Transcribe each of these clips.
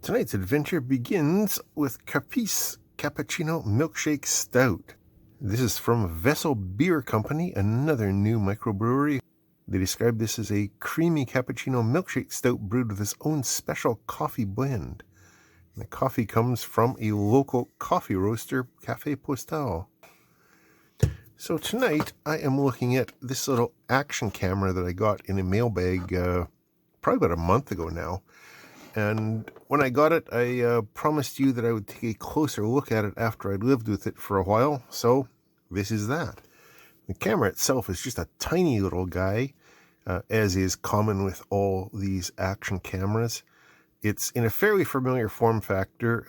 Tonight's adventure begins with Capice Cappuccino Milkshake Stout. This is from Vessel Beer Company, another new microbrewery. They describe this as a creamy cappuccino milkshake stout brewed with its own special coffee blend. And the coffee comes from a local coffee roaster, Café Postal. So tonight I am looking at this little action camera that I got in a mailbag probably about a month ago now. And when I got it, I promised you that I would take a closer look at it after I'd lived with it for a while, so this is that. The camera itself is just a tiny little guy, as is common with all these action cameras. It's in a fairly familiar form factor.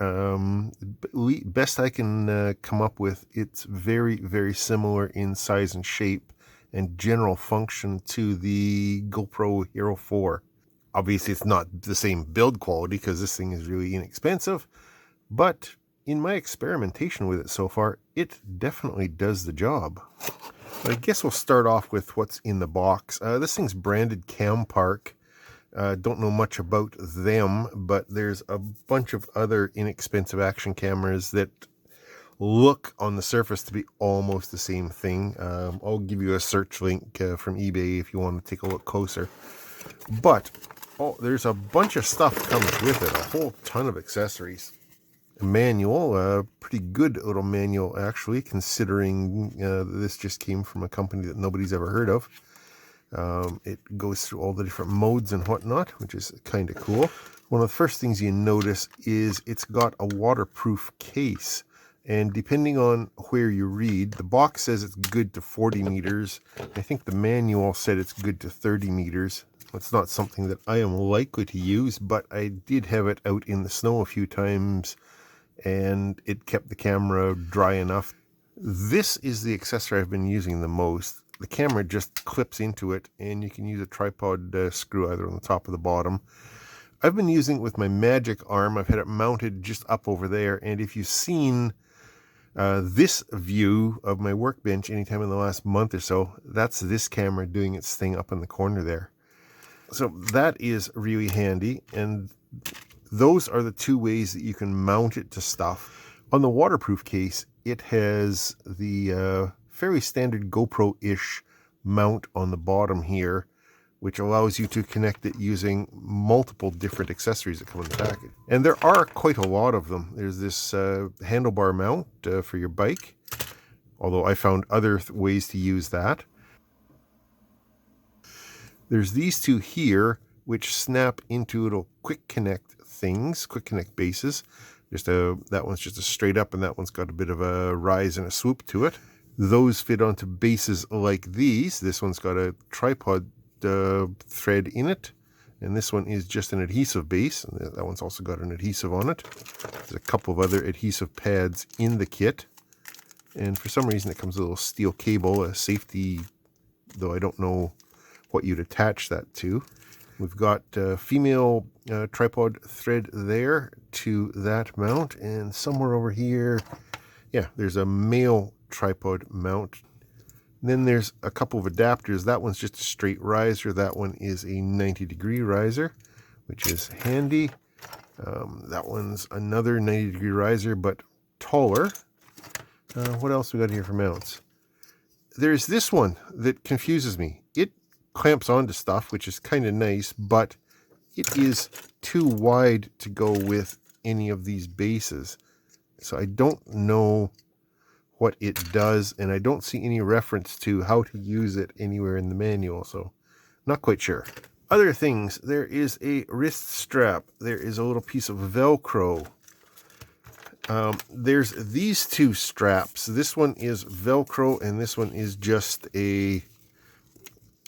Best I can come up with, it's very, very similar in size and shape and general function to the GoPro Hero 4. Obviously, it's not the same build quality because this thing is really inexpensive, but in my experimentation with it so far, it definitely does the job. But I guess we'll start off with what's in the box. This thing's branded Campark. Don't know much about them, but there's a bunch of other inexpensive action cameras that look on the surface to be almost the same thing. I'll give you a search link from eBay if you want to take a look closer. But there's a bunch of stuff comes with it, a whole ton of accessories. A manual, a pretty good little manual actually, considering this just came from a company that nobody's ever heard of. It goes through all the different modes and whatnot, which is kind of cool. One of the first things you notice is it's got a waterproof case. And depending on where you read, the box says it's good to 40 meters. I think the manual said it's good to 30 meters. It's not something that I am likely to use, but I did have it out in the snow a few times, and it kept the camera dry enough. This is the accessory I've been using the most. The camera just clips into it, and you can use a tripod screw either on the top or the bottom. I've been using it with my Magic arm. I've had it mounted just up over there, and if you've seen this view of my workbench anytime in the last month or so, that's this camera doing its thing up in the corner there. So that is really handy, and those are the two ways that you can mount it to stuff. On the waterproof case, it has the fairly standard GoPro-ish mount on the bottom here, which allows you to connect it using multiple different accessories that come in the package. And there are quite a lot of them. There's this handlebar mount for your bike, although I found other ways to use that. There's these two here, which snap into little quick connect things, quick connect bases. That one's just a straight up, and that one's got a bit of a rise and a swoop to it. Those fit onto bases like these. This one's got a tripod thread in it, and this one is just an adhesive base, and that one's also got an adhesive on it. There's a couple of other adhesive pads in the kit, and for some reason it comes with a little steel cable, a safety, though I don't know what you'd attach that to. We've got female tripod thread there to that mount, and somewhere over here, yeah, there's a male tripod mount. And then there's a couple of adapters. That one's just a straight riser. That one is a 90-degree riser, which is handy. That one's another 90-degree riser, but taller. What else we got here for mounts? There's this one that confuses me. It clamps onto stuff, which is kind of nice, but it is too wide to go with any of these bases. So I don't know what it does, and I don't see any reference to how to use it anywhere in the manual, so not quite sure. Other things, there is a wrist strap. There is a little piece of Velcro. There's these two straps. This one is Velcro, and this one is just a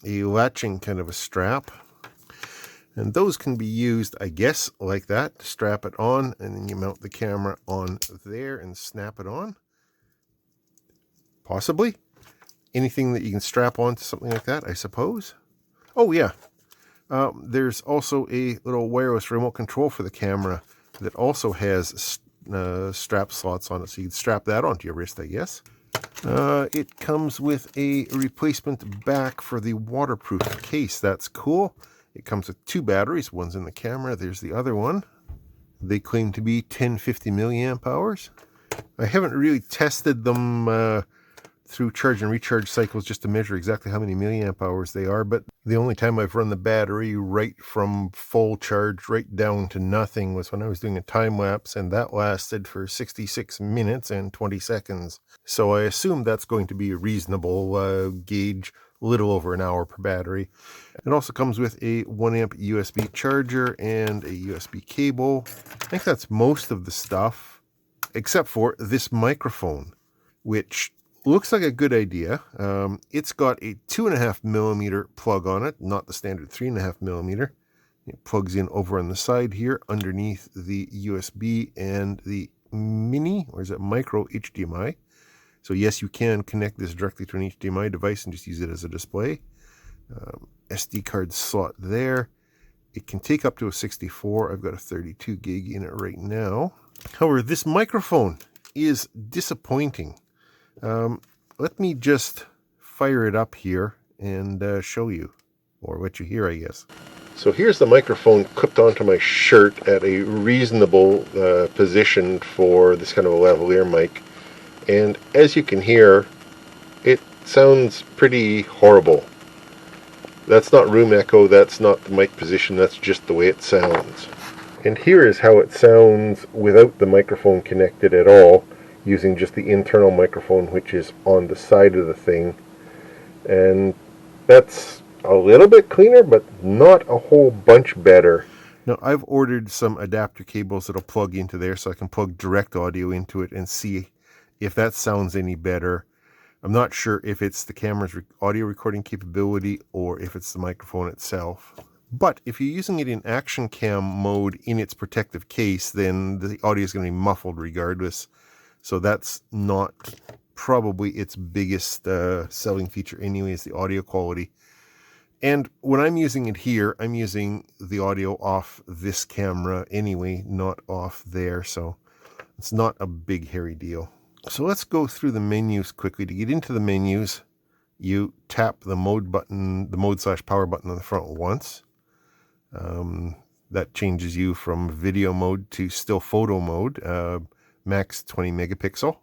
latching kind of a strap. And those can be used, I guess, like that. Strap it on, and then you mount the camera on there and snap it on. Possibly. Anything that you can strap on to something like that, I suppose. Oh, yeah. There's also a little wireless remote control for the camera that also has strap slots on it, so you can strap that onto your wrist, I guess. It comes with a replacement back for the waterproof case. That's cool. It comes with two batteries. One's in the camera. There's the other one. They claim to be 1050 milliamp hours. I haven't really tested them through charge and recharge cycles just to measure exactly how many milliamp hours they are, but the only time I've run the battery right from full charge right down to nothing was when I was doing a time lapse, and that lasted for 66 minutes and 20 seconds. So I assume that's going to be a reasonable gauge, a little over an hour per battery. It also comes with a 1 amp USB charger and a USB cable. I think that's most of the stuff, except for this microphone, which looks like a good idea. It's got a 2.5 millimeter plug on it, not the standard 3.5 millimeter. It plugs in over on the side here underneath the USB and the mini, or is it micro HDMI? So yes, you can connect this directly to an HDMI device and just use it as a display. SD card slot there. It can take up to a 64. I've got a 32 gig in it right now. However, this microphone is disappointing. Let me just fire it up here and show you, or what you hear, I guess. So here's the microphone clipped onto my shirt at a reasonable position for this kind of a lavalier mic. And as you can hear, it sounds pretty horrible. That's not room echo, that's not the mic position, that's just the way it sounds. And here is how it sounds without the microphone connected at all, using just the internal microphone, which is on the side of the thing. And that's a little bit cleaner, but not a whole bunch better. Now, I've ordered some adapter cables that'll plug into there so I can plug direct audio into it and see if that sounds any better. I'm not sure if it's the camera's audio recording capability or if it's the microphone itself. But if you're using it in action cam mode in its protective case, then the audio is going to be muffled regardless. So that's not probably its biggest selling feature anyway, is the audio quality. And when I'm using it here, I'm using the audio off this camera anyway, not off there. So it's not a big hairy deal. So let's go through the menus quickly. To get into the menus, you tap the mode button, the mode/power button on the front once. That changes you from video mode to still photo mode, max 20 megapixel.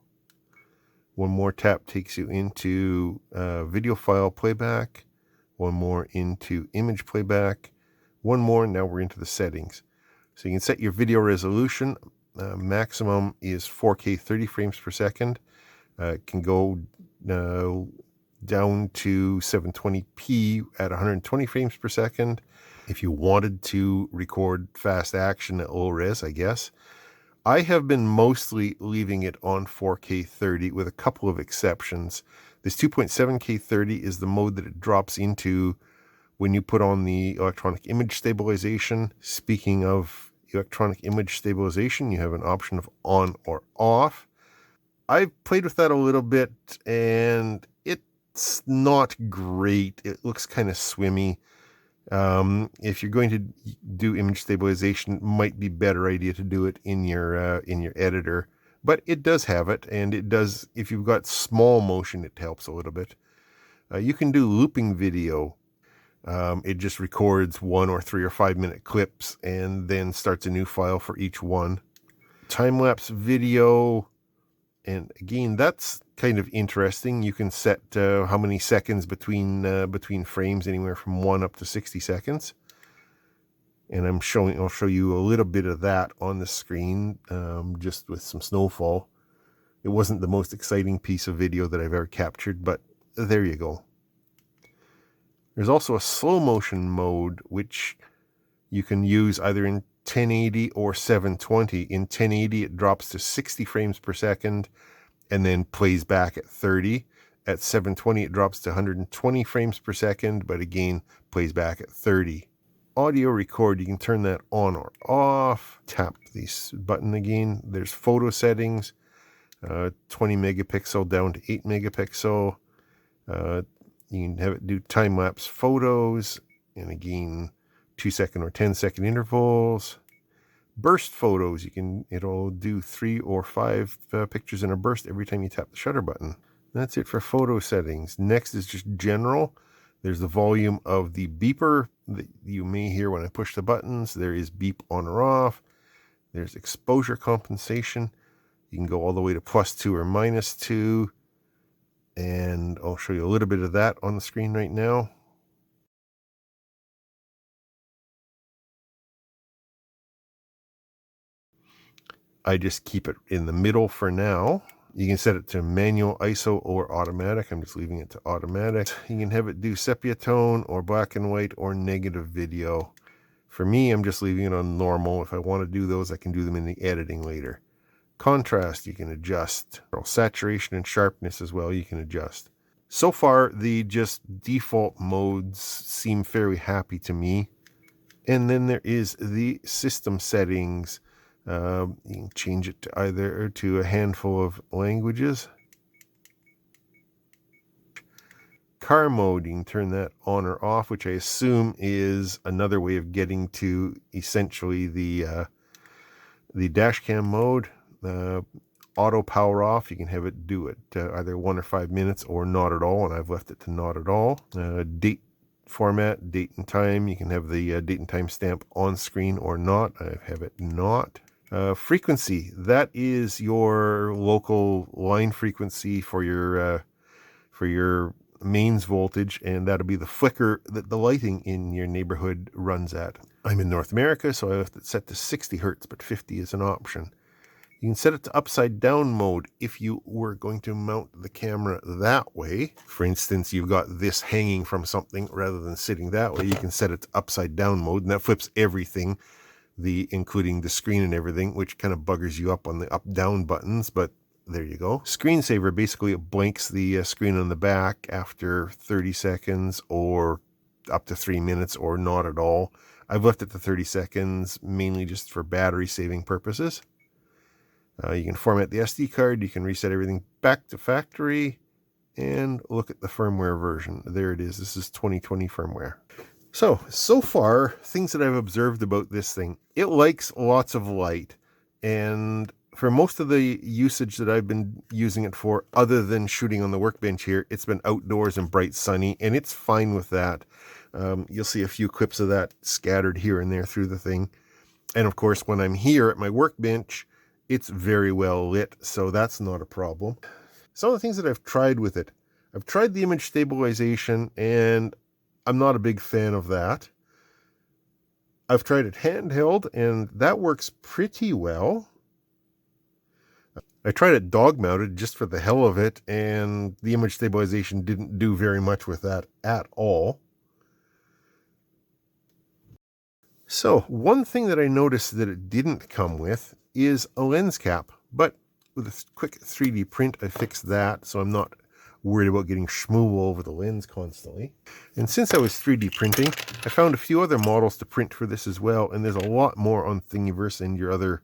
One more tap takes you into video file playback. One more into image playback. One more, now we're into the settings. So you can set your video resolution. Maximum is 4K 30 frames per second. It can go down to 720p at 120 frames per second. If you wanted to record fast action at low res, I guess. I have been mostly leaving it on 4K 30 with a couple of exceptions. This 2.7K 30 is the mode that it drops into when you put on the electronic image stabilization. Speaking of electronic image stabilization, you have an option of on or off. I've played with that a little bit and it's not great. It looks kind of swimmy. If you're going to do image stabilization, it might be a better idea to do it in your editor. But it does have it, and it does, if you've got small motion, it helps a little bit. You can do looping video. It just records 1 or 3 or 5 minute clips and then starts a new file for each one. Time-lapse video, and again, that's kind of interesting. You can set how many seconds between frames, anywhere from 1 up to 60 seconds. And I'll show you a little bit of that on the screen, just with some snowfall. It wasn't the most exciting piece of video that I've ever captured, but there you go. There's also a slow motion mode, which you can use either in 1080 or 720. In 1080, it drops to 60 frames per second and then plays back at 30. At 720, it drops to 120 frames per second, but again, plays back at 30. Audio record, you can turn that on or off. Tap this button again. There's photo settings, 20 megapixel down to 8 megapixel. You can have it do time-lapse photos, and again, 2-second or 10-second intervals. Burst photos, it'll do 3 or 5 pictures in a burst every time you tap the shutter button. That's it for photo settings. Next is just general. There's the volume of the beeper that you may hear when I push the buttons. There is beep on or off. There's exposure compensation. You can go all the way to +2 or -2. And I'll show you a little bit of that on the screen right now. I just keep it in the middle for now. You can set it to manual, ISO, or automatic. I'm just leaving it to automatic. You can have it do sepia tone or black and white or negative video. For me, I'm just leaving it on normal. If I want to do those, I can do them in the editing later. Contrast, you can adjust. Saturation and sharpness as well, you can adjust. So far, the just default modes seem fairly happy to me. And then there is the system settings. You can change it to either to a handful of languages. Car mode, you can turn that on or off, which I assume is another way of getting to essentially the dash cam mode. Auto power off, you can have it do it either 1 or 5 minutes or not at all, and I've left it to not at all. Date format, date and time, you can have the date and time stamp on screen or not. I have it not. Frequency, that is your local line frequency for your mains voltage, and that'll be the flicker that the lighting in your neighborhood runs at. I'm in North America, so I left it set to 60 Hertz, but 50 is an option. You can set it to upside down mode if you were going to mount the camera that way. For instance, you've got this hanging from something rather than sitting that way. You can set it to upside down mode, and that flips everything, including the screen and everything, which kind of buggers you up on the up-down buttons, but there you go. Screensaver, basically it blanks the screen on the back after 30 seconds or up to 3 minutes or not at all. I've left it to 30 seconds, mainly just for battery saving purposes. You can format the SD card, you can reset everything back to factory, and look at the firmware version. There it is. This is 2020 firmware. So far, things that I've observed about this thing, it likes lots of light, and for most of the usage that I've been using it for, other than shooting on the workbench here, it's been outdoors and bright sunny, and it's fine with that. You'll see a few clips of that scattered here and there through the thing. And of course, when I'm here at my workbench, it's very well lit, so that's not a problem. Some of the things that I've tried with it, I've tried the image stabilization, and I'm not a big fan of that. I've tried it handheld, and that works pretty well. I tried it dog mounted just for the hell of it, and the image stabilization didn't do very much with that at all. So one thing that I noticed that it didn't come with is a lens cap, but with a quick 3D print, I fixed that, so I'm not worried about getting schmoo over the lens constantly. And since I was 3D printing, I found a few other models to print for this as well, and there's a lot more on Thingiverse and your other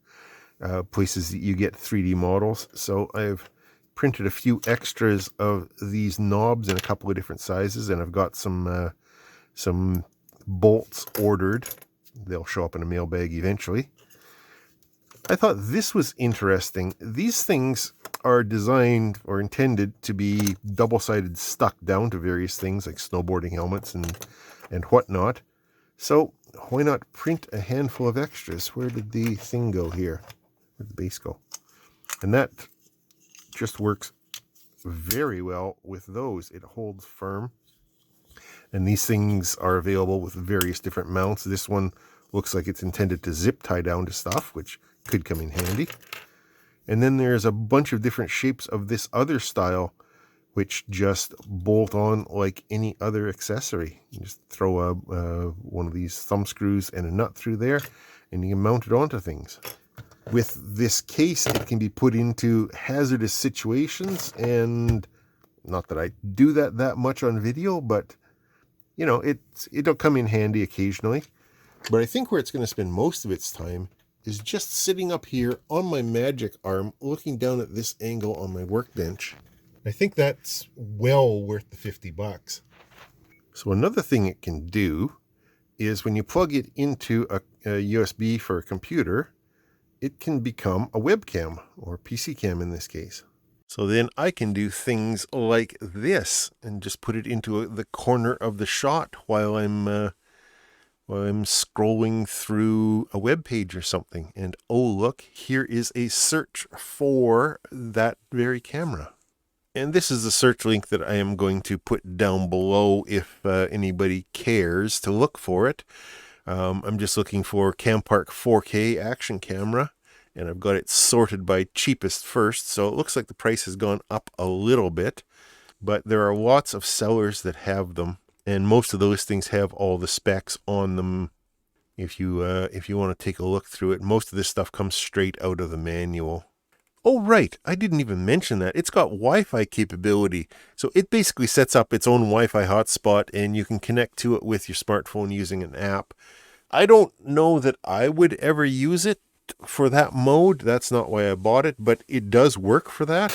places that you get 3D models. So I've printed a few extras of these knobs in a couple of different sizes, and I've got some bolts ordered. They'll show up in a mailbag eventually. I thought this was interesting. These things are designed or intended to be double-sided stuck down to various things like snowboarding helmets and whatnot. So why not print a handful of extras? Where did the thing go here? Where'd the base go? And that just works very well with those. It holds firm. And these things are available with various different mounts. This one looks like it's intended to zip tie down to stuff, which could come in handy. And then there's a bunch of different shapes of this other style, which just bolt on like any other accessory. You just throw one of these thumb screws and a nut through there, and you can mount it onto things. With this case, it can be put into hazardous situations, and not that I do that much on video, but you know, it'll come in handy occasionally. But I think where it's going to spend most of its time is just sitting up here on my magic arm, looking down at this angle on my workbench. I think that's well worth the $50. So another thing it can do is when you plug it into a USB for a computer, it can become a webcam, or PC cam in this case. So then I can do things like this and just put it into the corner of the shot while I'm I'm scrolling through a web page or something, and oh look, here is a search for that very camera. And this is the search link that I am going to put down below if anybody cares to look for it. I'm just looking for Campark 4K action camera, and I've got it sorted by cheapest first, so it looks like the price has gone up a little bit, but there are lots of sellers that have them, and most of the listings have all the specs on them. If you want to take a look through it, most of this stuff comes straight out of the manual. Oh, right, I didn't even mention that. It's got Wi-Fi capability. So it basically sets up its own Wi-Fi hotspot, and you can connect to it with your smartphone using an app. I don't know that I would ever use it for that mode. That's not why I bought it, but it does work for that.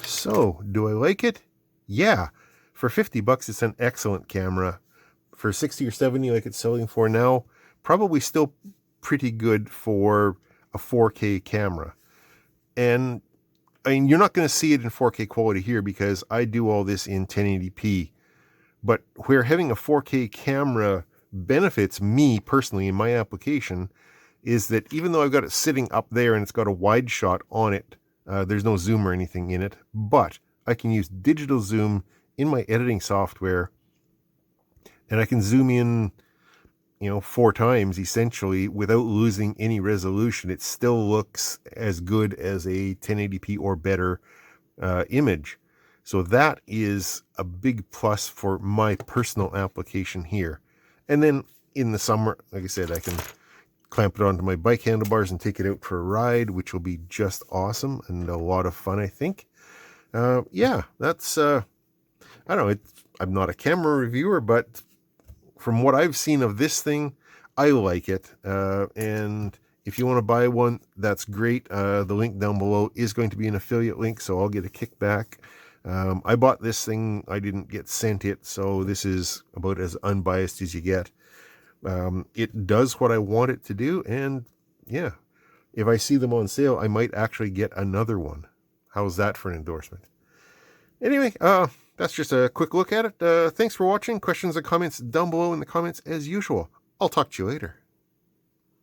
So, do I like it? Yeah. For $50, it's an excellent camera. For 60 or 70 like it's selling for now, probably still pretty good for a 4K camera. And I mean, you're not going to see it in 4K quality here because I do all this in 1080p. But where having a 4K camera benefits me personally in my application is that even though I've got it sitting up there and it's got a wide shot on it, there's no zoom or anything in it, but I can use digital zoom in my editing software, and I can zoom in 4 times essentially without losing any resolution. It still looks as good as a 1080p or better image. So that is a big plus for my personal application here. And then in the summer, like I said, I can clamp it onto my bike handlebars and take it out for a ride, which will be just awesome and a lot of fun, I think. Yeah, that's, I don't know, I'm not a camera reviewer, but from what I've seen of this thing, I like it. And if you want to buy one, that's great. The link down below is going to be an affiliate link, so I'll get a kickback. I bought this thing. I didn't get sent it, so this is about as unbiased as you get. It does what I want it to do, and yeah, if I see them on sale, I might actually get another one. How's that for an endorsement? Anyway, that's just a quick look at it. Thanks for watching. Questions and comments down below in the comments as usual. I'll talk to you later.